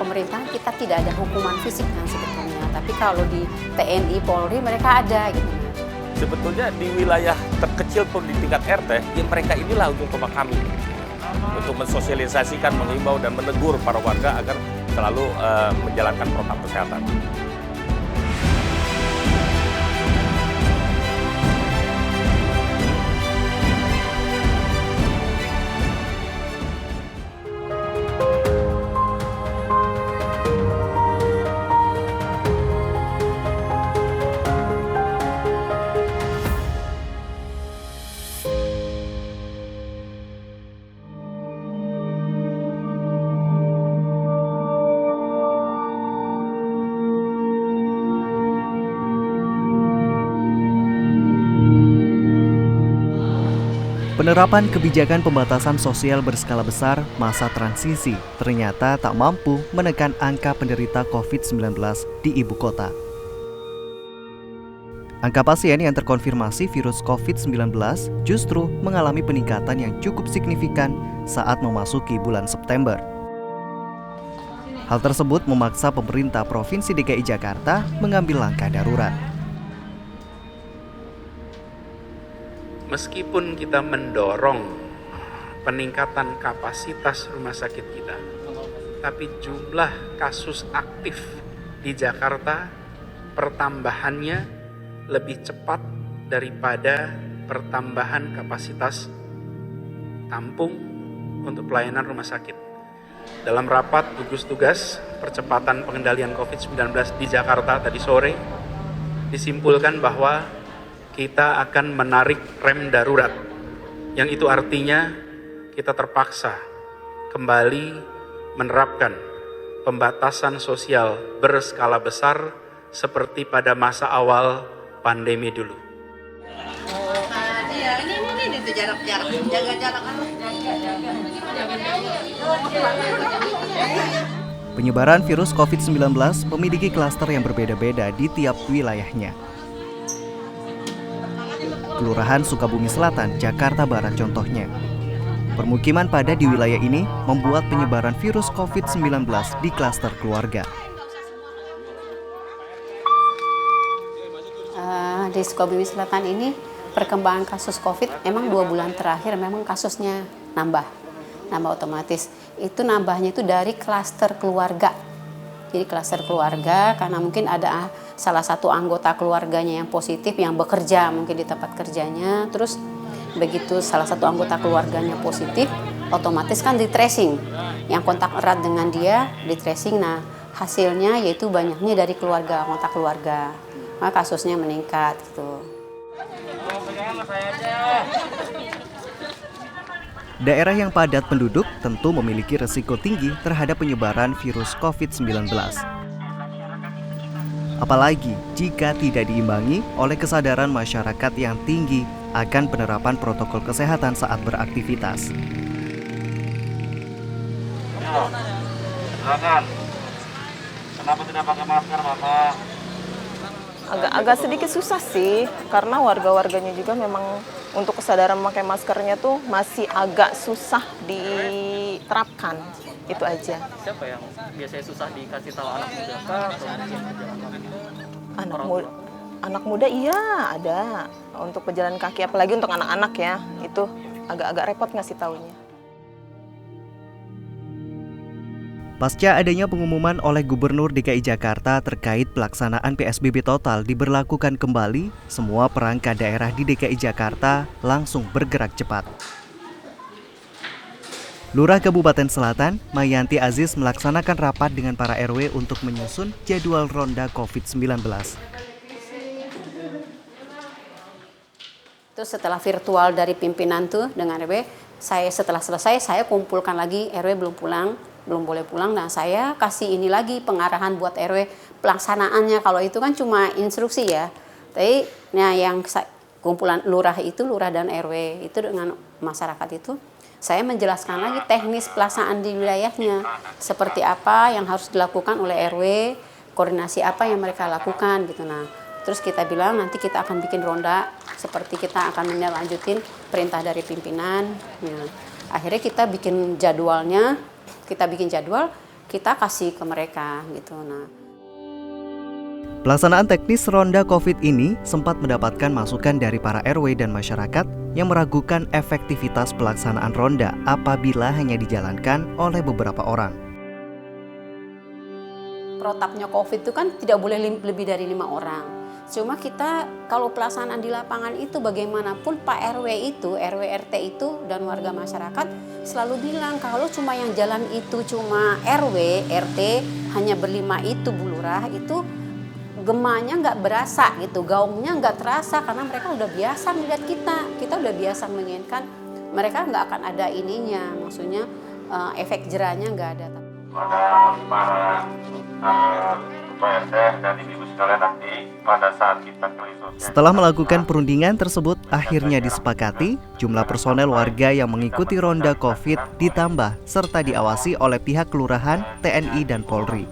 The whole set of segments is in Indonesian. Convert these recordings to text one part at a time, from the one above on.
pemerintahan kita tidak ada hukuman fisiknya sebetulnya, tapi kalau di TNI, Polri mereka ada gitu. Sebetulnya di wilayah terkecil pun di tingkat RT, ya mereka inilah untuk kami. Untuk mensosialisasikan, menghimbau dan menegur para warga agar selalu menjalankan protokol kesehatan. Penerapan kebijakan pembatasan sosial berskala besar masa transisi ternyata tak mampu menekan angka penderita COVID-19 di ibu kota. Angka pasien yang terkonfirmasi virus COVID-19 justru mengalami peningkatan yang cukup signifikan saat memasuki bulan September. Hal tersebut memaksa pemerintah Provinsi DKI Jakarta mengambil langkah darurat. Meskipun kita mendorong peningkatan kapasitas rumah sakit kita, tapi jumlah kasus aktif di Jakarta pertambahannya lebih cepat daripada pertambahan kapasitas tampung untuk pelayanan rumah sakit. Dalam rapat gugus tugas percepatan pengendalian COVID-19 di Jakarta tadi sore, disimpulkan bahwa kita akan menarik rem darurat, yang itu artinya kita terpaksa kembali menerapkan pembatasan sosial berskala besar seperti pada masa awal pandemi dulu. Ini itu jarak-jarak, jaga jarak. Penyebaran virus COVID-19 memiliki klaster yang berbeda-beda di tiap wilayahnya. Kelurahan Sukabumi Selatan, Jakarta Barat contohnya. Permukiman padat di wilayah ini membuat penyebaran virus COVID-19 di klaster keluarga. Di Sukabumi Selatan ini perkembangan kasus COVID memang 2 bulan terakhir memang kasusnya nambah otomatis. Itu nambahnya itu dari klaster keluarga. Jadi klaster keluarga karena mungkin ada salah satu anggota keluarganya yang positif yang bekerja mungkin di tempat kerjanya, terus begitu salah satu anggota keluarganya positif, otomatis kan di tracing yang kontak erat dengan dia di tracing. Nah hasilnya yaitu banyaknya dari keluarga, kontak keluarga, maka kasusnya meningkat gitu. Daerah yang padat penduduk tentu memiliki risiko tinggi terhadap penyebaran virus COVID-19. Apalagi jika tidak diimbangi oleh kesadaran masyarakat yang tinggi akan penerapan protokol kesehatan saat beraktivitas. Silakan. Kenapa tidak pakai masker, Bapak? Agak sedikit susah sih, karena warga-warganya juga memang untuk kesadaran memakai maskernya tuh masih agak susah diterapkan. Itu aja. Siapa yang biasanya susah dikasih tahu, anak muda kah atau mungkin pejalan kaki? Anak muda iya ada. Untuk pejalan kaki apalagi untuk anak-anak ya, itu agak repot ngasih taunya. Pasca adanya pengumuman oleh Gubernur DKI Jakarta terkait pelaksanaan PSBB total diberlakukan kembali, semua perangkat daerah di DKI Jakarta langsung bergerak cepat. Lurah Kabupaten Selatan, Mayanti Aziz melaksanakan rapat dengan para RW untuk menyusun jadwal ronda COVID-19. Terus setelah virtual dari pimpinan tuh dengan RW, setelah selesai saya kumpulkan lagi, RW belum boleh pulang. Nah saya kasih ini lagi pengarahan buat RW pelaksanaannya. Kalau itu kan cuma instruksi ya. Tapi nah yang kumpulan lurah dan RW itu dengan masyarakat itu, saya menjelaskan lagi teknis pelaksanaan di wilayahnya. Seperti apa yang harus dilakukan oleh RW, koordinasi apa yang mereka lakukan gitu. Nah terus kita bilang nanti kita akan bikin ronda, seperti kita akan menindaklanjutin perintah dari pimpinan. Nah, akhirnya kita bikin jadwal, kita kasih ke mereka gitu. Nah, pelaksanaan teknis ronda COVID ini sempat mendapatkan masukan dari para RW dan masyarakat yang meragukan efektivitas pelaksanaan ronda apabila hanya dijalankan oleh beberapa orang. Protapnya COVID itu kan tidak boleh lebih dari 5 orang. Cuma kita kalau pelaksanaan di lapangan itu bagaimanapun Pak RW itu, RW RT itu dan warga masyarakat selalu bilang kalau cuma yang jalan itu cuma RW, RT hanya berlima itu Bu Lurah itu gemanya nggak berasa gitu, gaungnya nggak terasa karena mereka udah biasa melihat kita udah biasa menginginkan, mereka nggak akan ada ininya, maksudnya efek jerahnya nggak ada. Pada para Ketua RT dan ibu sekalian nanti pada saat kita keliling sosial. Setelah melakukan perundingan tersebut, akhirnya disepakati jumlah personel warga yang mengikuti ronda COVID ditambah serta diawasi oleh pihak kelurahan, TNI, dan Polri.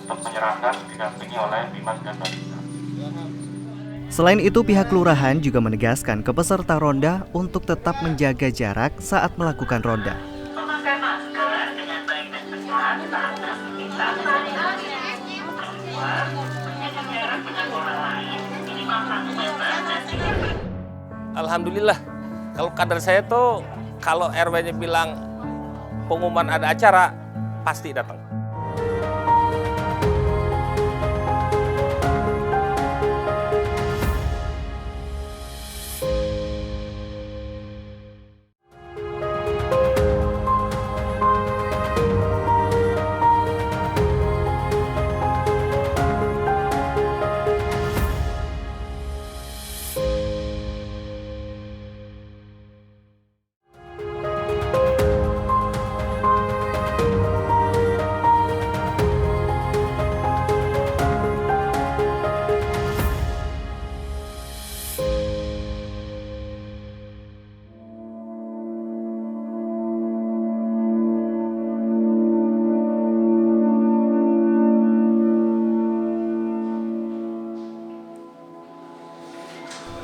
Untuk menyerahkan didampingi oleh Bimas dan Babinsa. Selain itu, pihak kelurahan juga menegaskan ke peserta ronda untuk tetap menjaga jarak saat melakukan ronda. Memakai masker dengan baik dan benar saat beraktivitas sehari-hari. Kedua, menjaga jarak dengan orang lain minimal 1 meter dan juga Alhamdulillah, kalau kader saya tuh kalau RW-nya bilang pengumuman ada acara, pasti datang.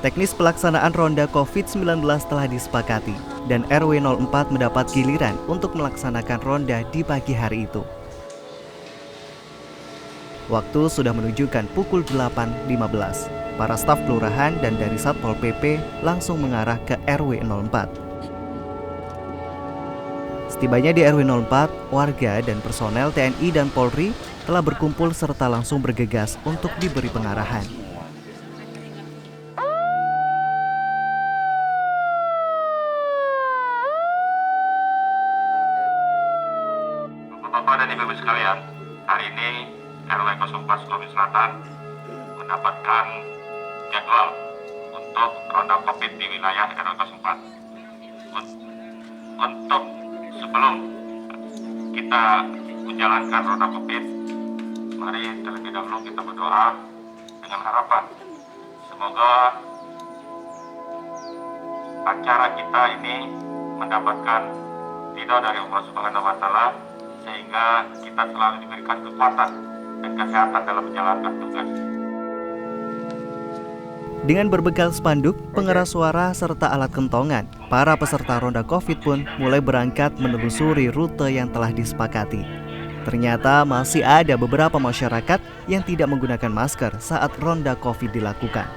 Teknis pelaksanaan ronda COVID-19 telah disepakati dan RW 04 mendapat giliran untuk melaksanakan ronda di pagi hari itu. Waktu sudah menunjukkan pukul 8.15. Para staf kelurahan dan dari Satpol PP langsung mengarah ke RW 04. Setibanya di RW 04, warga dan personel TNI dan Polri telah berkumpul serta langsung bergegas untuk diberi pengarahan. Bapak dan Ibu sekalian, hari ini RW 04 Sukabumi Selatan mendapatkan jadwal untuk ronda COVID di wilayah RW 04. Untuk sebelum kita menjalankan ronda COVID, mari terlebih dahulu kita berdoa dengan harapan semoga acara kita ini mendapatkan ridho dari Allah Subhanahu wa Ta'ala, sehingga kita selalu diberikan kekuatan dan kesehatan dalam menjalankan tugas. Dengan berbekal spanduk, pengeras suara, serta alat kentongan, para peserta ronda COVID pun mulai berangkat menelusuri rute yang telah disepakati. Ternyata masih ada beberapa masyarakat yang tidak menggunakan masker saat ronda COVID dilakukan.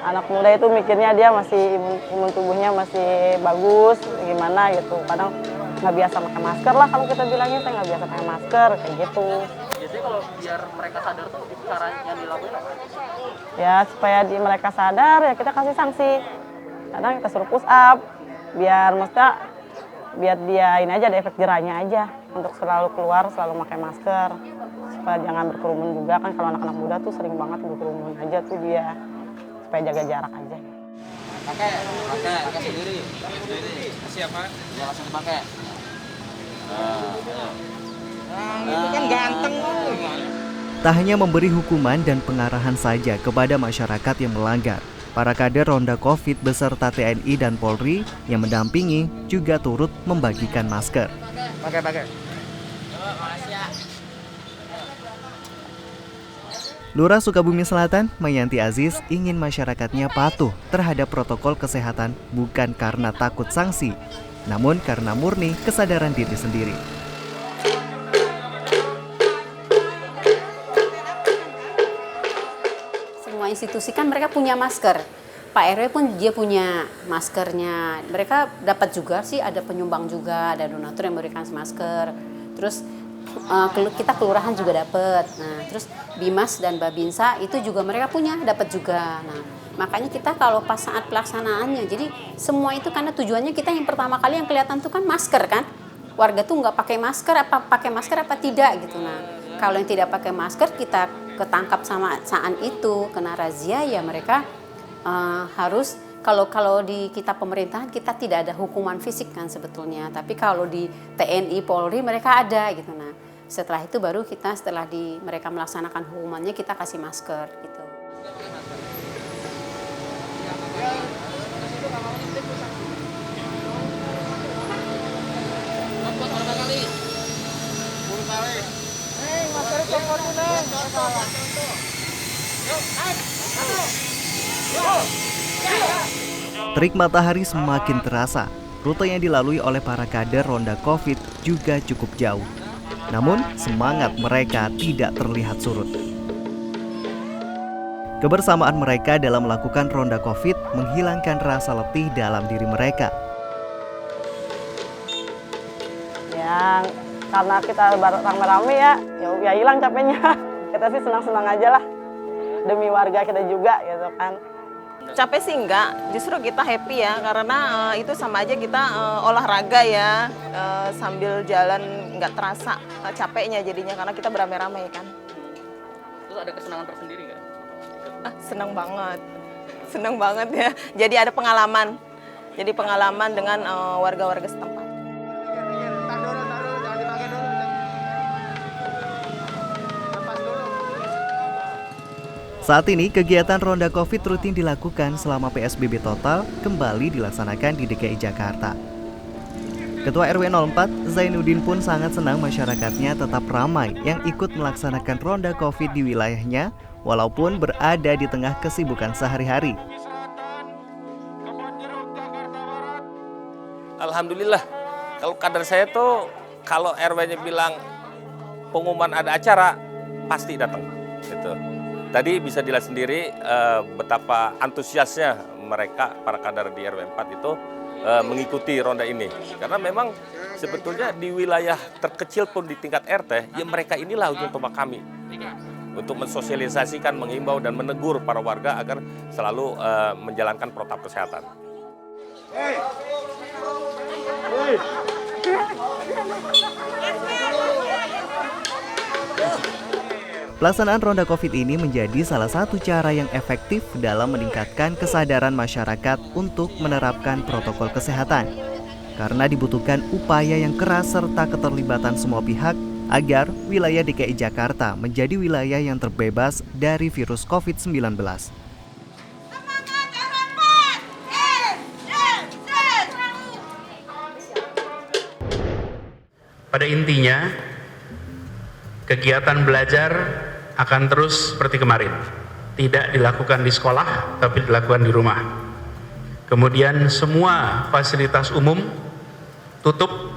Anak muda itu mikirnya dia masih imun tubuhnya masih bagus, gimana gitu. Kadang nggak biasa pakai masker lah, kalau kita bilangnya saya nggak biasa pakai masker, kayak gitu. Biasanya kalau biar mereka sadar tuh cara yang dilakuin apa? Ya supaya mereka sadar ya kita kasih sanksi. Kadang kita suruh push up, biar dia ini aja ada efek jerahnya aja untuk selalu keluar, selalu pakai masker. Supaya jangan berkerumun juga, kan kalau anak-anak muda tuh sering banget berkerumun aja tuh dia. Supaya jaga jarak aja. Pakai sendiri. Kasih apa? Ya langsung dipakai. Itu kan ganteng. Tak hanya memberi hukuman dan pengarahan saja kepada masyarakat yang melanggar, para kader ronda COVID beserta TNI dan Polri yang mendampingi juga turut membagikan masker. Pakai. Lurah Sukabumi Selatan, Mayanti Aziz, ingin masyarakatnya patuh terhadap protokol kesehatan bukan karena takut sanksi, namun karena murni kesadaran diri sendiri. Semua institusi kan mereka punya masker. Pak RW pun dia punya maskernya. Mereka dapat juga sih, ada penyumbang juga, ada donatur yang memberikan masker. Terus kita kelurahan juga dapat. Nah, terus Bimas dan Babinsa itu juga mereka punya, dapat juga. Nah, makanya kita kalau pas saat pelaksanaannya, jadi semua itu karena tujuannya kita yang pertama kali yang kelihatan tuh kan masker kan. Warga tuh nggak pakai masker apa tidak gitu. Nah, kalau yang tidak pakai masker kita ketangkap sama saat itu kena razia, ya mereka harus kalau di kita pemerintahan kita tidak ada hukuman fisik kan sebetulnya, tapi kalau di TNI Polri mereka ada gitu. Nah, setelah itu baru kita mereka melaksanakan hukumannya kita kasih masker gitu. Terik matahari semakin terasa. Rute yang dilalui oleh para kader Ronda Covid juga cukup jauh. Namun, semangat mereka tidak terlihat surut. Kebersamaan mereka dalam melakukan Ronda Covid menghilangkan rasa letih dalam diri mereka. Ya, karena kita rame-rame ya hilang capeknya. Kita sih senang-senang aja lah. Demi warga kita juga gitu kan. Capek sih enggak, justru kita happy ya, karena itu sama aja kita olahraga ya, sambil jalan nggak terasa capeknya jadinya, karena kita beramai-ramai kan. Terus ada kesenangan tersendiri nggak? Seneng banget ya, jadi ada pengalaman dengan warga-warga setempat. Saat ini, kegiatan Ronda Covid rutin dilakukan selama PSBB total kembali dilaksanakan di DKI Jakarta. Ketua RW 04, Zainuddin pun sangat senang masyarakatnya tetap ramai yang ikut melaksanakan Ronda Covid di wilayahnya, walaupun berada di tengah kesibukan sehari-hari. Alhamdulillah, kalau kader saya tuh, kalau RW-nya bilang pengumuman ada acara, pasti datang. Gitu. Tadi bisa dilihat sendiri betapa antusiasnya mereka, para kader di RW 4 itu mengikuti ronda ini. Karena memang sebetulnya di wilayah terkecil pun di tingkat RT, ya mereka inilah ujung tombak kami. Untuk mensosialisasikan, mengimbau dan menegur para warga agar selalu menjalankan protokol kesehatan. Pelaksanaan Ronda Covid ini menjadi salah satu cara yang efektif dalam meningkatkan kesadaran masyarakat untuk menerapkan protokol kesehatan. Karena dibutuhkan upaya yang keras serta keterlibatan semua pihak agar wilayah DKI Jakarta menjadi wilayah yang terbebas dari virus COVID-19. Pada intinya, kegiatan belajar akan terus seperti kemarin. Tidak dilakukan di sekolah, tapi dilakukan di rumah. Kemudian semua fasilitas umum tutup.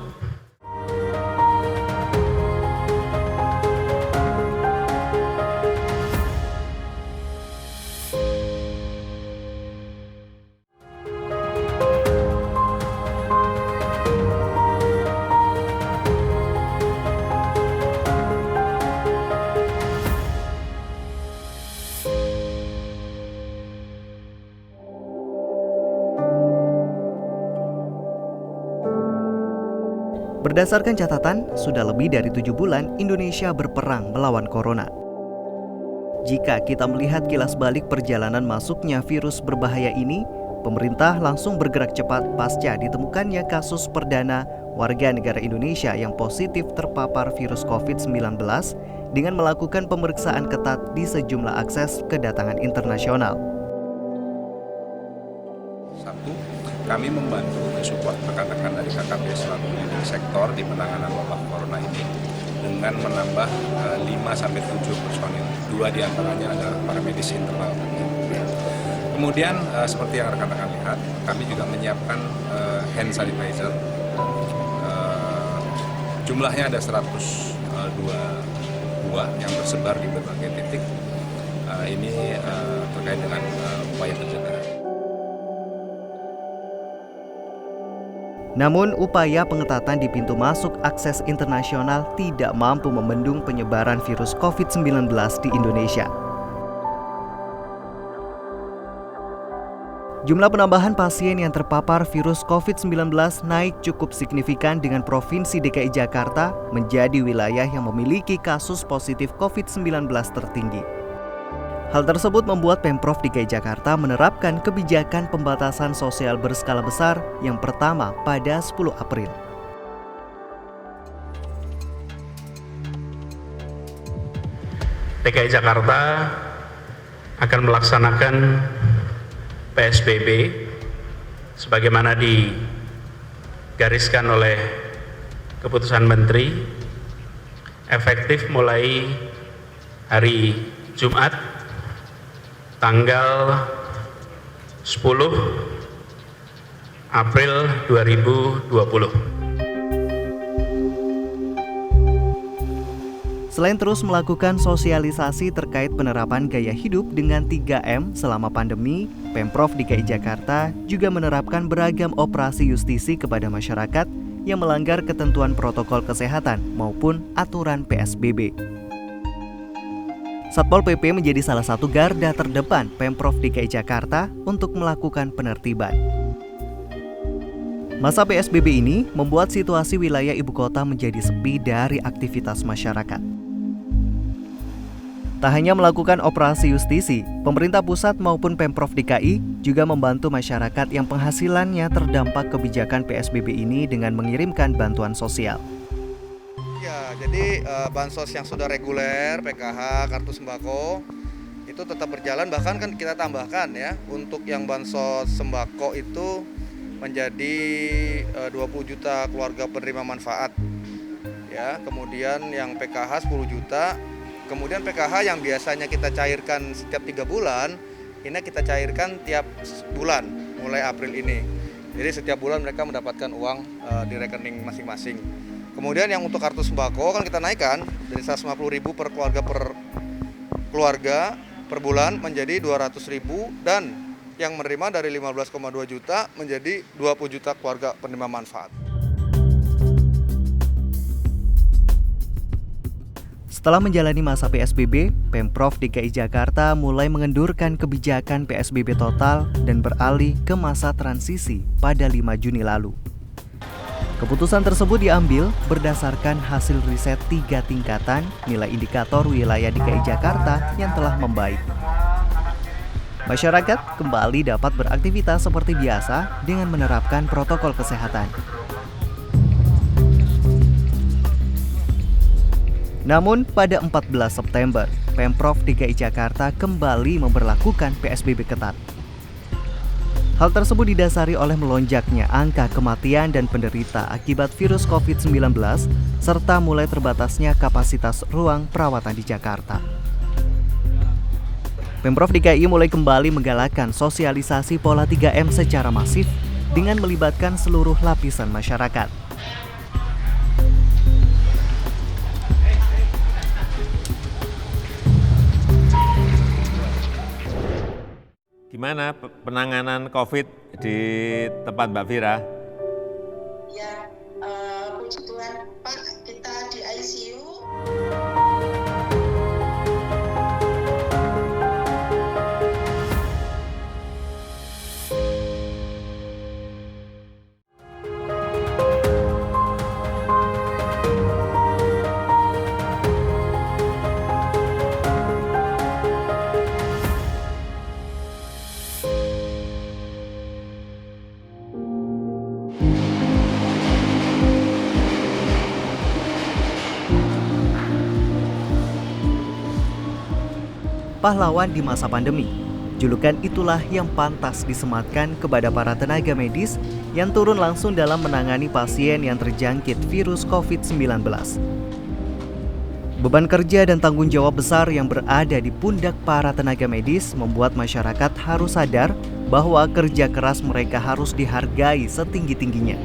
Berdasarkan catatan, sudah lebih dari 7 bulan Indonesia berperang melawan corona. Jika kita melihat kilas balik perjalanan masuknya virus berbahaya ini, pemerintah langsung bergerak cepat pasca ditemukannya kasus perdana warga negara Indonesia yang positif terpapar virus COVID-19 dengan melakukan pemeriksaan ketat di sejumlah akses kedatangan internasional. Satu, kami membantu mensupport rekan-rekan dari KKP selaku leading sektor di penanganan wabah corona ini dengan menambah 5-7 personil. 2 diantaranya adalah para medis internal. Kemudian seperti yang rekan-rekan lihat, kami juga menyiapkan hand sanitizer. Jumlahnya ada 102 buah yang tersebar di berbagai titik. Ini terkait dengan upaya pencegahan. Namun, upaya pengetatan di pintu masuk akses internasional tidak mampu membendung penyebaran virus COVID-19 di Indonesia. Jumlah penambahan pasien yang terpapar virus COVID-19 naik cukup signifikan dengan Provinsi DKI Jakarta menjadi wilayah yang memiliki kasus positif COVID-19 tertinggi. Hal tersebut membuat Pemprov DKI Jakarta menerapkan kebijakan pembatasan sosial berskala besar yang pertama pada 10 April. DKI Jakarta akan melaksanakan PSBB sebagaimana digariskan oleh keputusan Menteri, efektif mulai hari Jumat tanggal 10 April 2020. Selain terus melakukan sosialisasi terkait penerapan gaya hidup dengan 3M selama pandemi, Pemprov DKI Jakarta juga menerapkan beragam operasi justisi kepada masyarakat yang melanggar ketentuan protokol kesehatan maupun aturan PSBB. Satpol PP menjadi salah satu garda terdepan Pemprov DKI Jakarta untuk melakukan penertiban. Masa PSBB ini membuat situasi wilayah ibu kota menjadi sepi dari aktivitas masyarakat. Tak hanya melakukan operasi justisi, pemerintah pusat maupun Pemprov DKI juga membantu masyarakat yang penghasilannya terdampak kebijakan PSBB ini dengan mengirimkan bantuan sosial. Ya, jadi bansos yang sudah reguler, PKH, kartu sembako, itu tetap berjalan, bahkan kan kita tambahkan ya, untuk yang bansos sembako itu menjadi 20 juta keluarga penerima manfaat. Ya, kemudian yang PKH 10 juta. Kemudian PKH yang biasanya kita cairkan setiap 3 bulan, ini kita cairkan tiap bulan mulai April ini. Jadi setiap bulan mereka mendapatkan uang di rekening masing-masing. Kemudian yang untuk kartu sembako kan kita naikkan dari 150.000 per keluarga per bulan menjadi 200.000, dan yang menerima dari 15,2 juta menjadi 20 juta keluarga penerima manfaat. Setelah menjalani masa PSBB, Pemprov DKI Jakarta mulai mengendurkan kebijakan PSBB total dan beralih ke masa transisi pada 5 Juni lalu. Keputusan tersebut diambil berdasarkan hasil riset 3 tingkatan nilai indikator wilayah DKI Jakarta yang telah membaik. Masyarakat kembali dapat beraktivitas seperti biasa dengan menerapkan protokol kesehatan. Namun pada 14 September, Pemprov DKI Jakarta kembali memberlakukan PSBB ketat. Hal tersebut didasari oleh melonjaknya angka kematian dan penderita akibat virus COVID-19 serta mulai terbatasnya kapasitas ruang perawatan di Jakarta. Pemprov DKI mulai kembali menggalakkan sosialisasi pola 3M secara masif dengan melibatkan seluruh lapisan masyarakat. Gimana penanganan COVID di tempat Mbak Vira? Ya, puji Tuhan Pak, kita di ICU. Pahlawan di masa pandemi. Julukan itulah yang pantas disematkan kepada para tenaga medis yang turun langsung dalam menangani pasien yang terjangkit virus COVID-19. Beban kerja dan tanggung jawab besar yang berada di pundak para tenaga medis membuat masyarakat harus sadar bahwa kerja keras mereka harus dihargai setinggi-tingginya.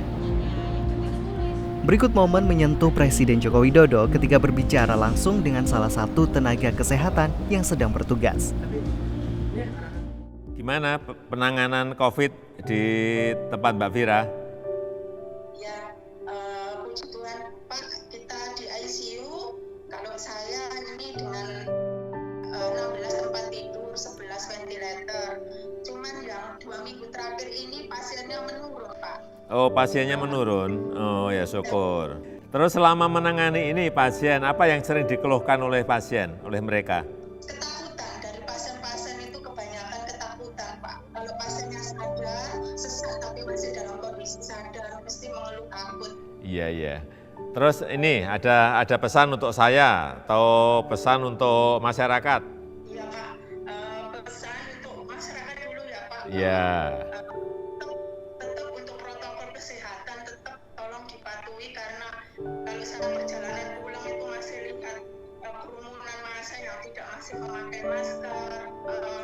Berikut momen menyentuh Presiden Joko Widodo ketika berbicara langsung dengan salah satu tenaga kesehatan yang sedang bertugas. Gimana penanganan COVID di tempat Mbak Vira? Ya, puji Tuhan Pak, kita di ICU. Kalau saya ini dengan 16 tempat tidur, 11 ventilator. Cuman yang 2 minggu terakhir ini pasiennya menurun, Pak. Oh, pasiennya menurun. Oh ya, syukur. Terus selama menangani ini pasien, apa yang sering dikeluhkan oleh pasien, oleh mereka? Ketakutan. Dari pasien-pasien itu kebanyakan ketakutan, Pak. Kalau pasiennya sadar, sesak tapi masih dalam kondisi sadar, mesti mengeluh takut. Iya. Terus ini ada pesan untuk saya atau pesan untuk masyarakat? Iya, Pak. Pesan untuk masyarakat dulu ya, Pak. Iya. Tetap untuk protokol kesehatan tetap tolong dipatuhi, karena kalau saya perjalanan pulang itu masih lihat kerumunan massa yang masih memakai masker,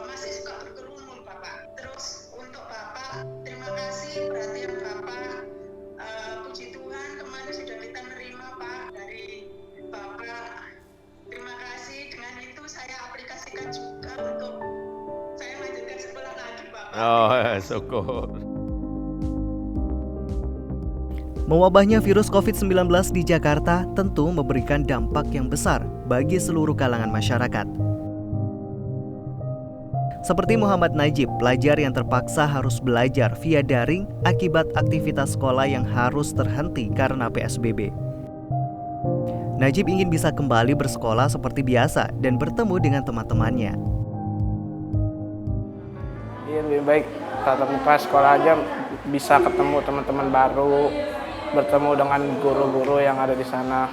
masih suka berkerumun, Bapak. Terus untuk Bapak, terima kasih perhatian Bapak. Puji Tuhan kemarin sudah kita nerima, Pak, dari Bapak. Terima kasih. Dengan itu saya aplikasikan juga untuk saya lanjutkan sekolah lagi, Bapak. Oh, syukur. Mewabahnya virus COVID-19 di Jakarta tentu memberikan dampak yang besar bagi seluruh kalangan masyarakat. Seperti Muhammad Najib, pelajar yang terpaksa harus belajar via daring akibat aktivitas sekolah yang harus terhenti karena PSBB. Najib ingin bisa kembali bersekolah seperti biasa dan bertemu dengan teman-temannya. Iya, lebih baik tatap muka sekolah aja, bisa ketemu teman-teman baru, bertemu dengan guru-guru yang ada di sana.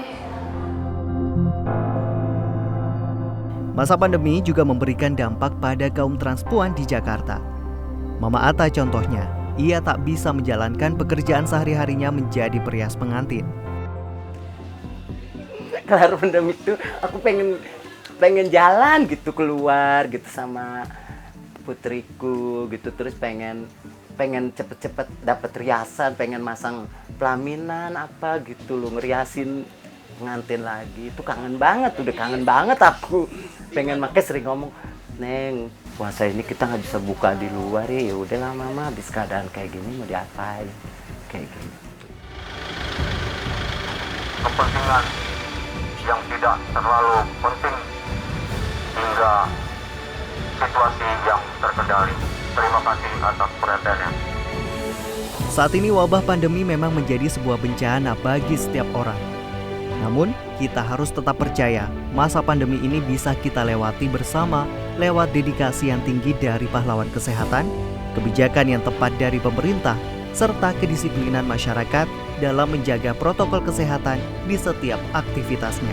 Masa pandemi juga memberikan dampak pada kaum transpuan di Jakarta. Mama Ata contohnya, ia tak bisa menjalankan pekerjaan sehari-harinya menjadi perias pengantin. Kelar pandemi itu aku pengen jalan gitu, keluar gitu sama putriku gitu, terus pengen cepet-cepet dapat riasan, pengen masang pelaminan apa gitu loh, ngeriasin pengantin lagi. Itu kangen banget, udah kangen banget aku. Pengen, makanya sering ngomong, Neng, puasa ini kita nggak bisa buka di luar ya udahlah Mama, habis keadaan kayak gini mau diapain kayak gini. Kepentingan yang tidak terlalu penting hingga situasi yang terkendali. Terima kasih atas perhatiannya. Saat ini wabah pandemi memang menjadi sebuah bencana bagi setiap orang. Namun, kita harus tetap percaya masa pandemi ini bisa kita lewati bersama lewat dedikasi yang tinggi dari pahlawan kesehatan, kebijakan yang tepat dari pemerintah, serta kedisiplinan masyarakat dalam menjaga protokol kesehatan di setiap aktivitasnya.